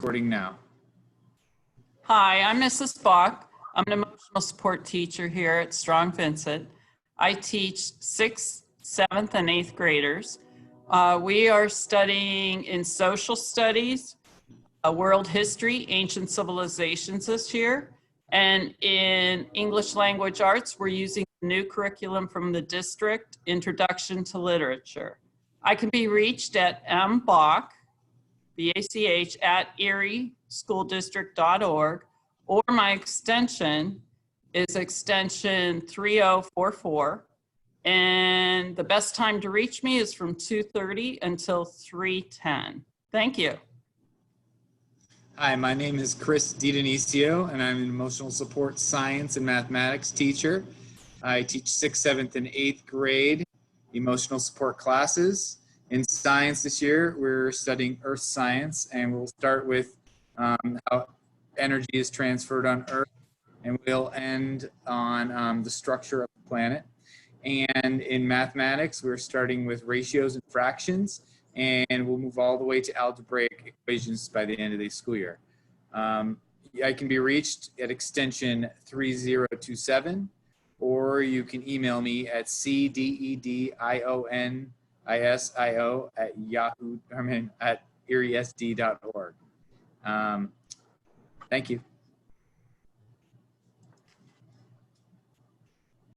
Recording now. Hi, I'm Mrs. Bach. I'm an emotional support teacher here at Strong Vincent. I teach 6th, 7th, and 8th graders. We are studying in social studies, world history, ancient civilizations this year. And in English language arts, we're using the new curriculum from the district, Introduction to Literature. I can be reached at mbach, B-A-C-H, at erieschooldistrict.org, or my extension is extension 3044. And the best time to reach me is from 2:30 until 3:10. Thank you. Hi, my name is Chris DiDonicio, and I'm an emotional support science and mathematics teacher. I teach 6th, 7th, and 8th grade emotional support classes. In science this year, we're studying earth science, and we'll start with how energy is transferred on Earth, and we'll end on the structure of the planet. And in mathematics, we're starting with ratios and fractions, and we'll move all the way to algebraic equations by the end of the school year. I can be reached at extension 3027, or you can email me at cdedionisio at eriesd.org. Thank you.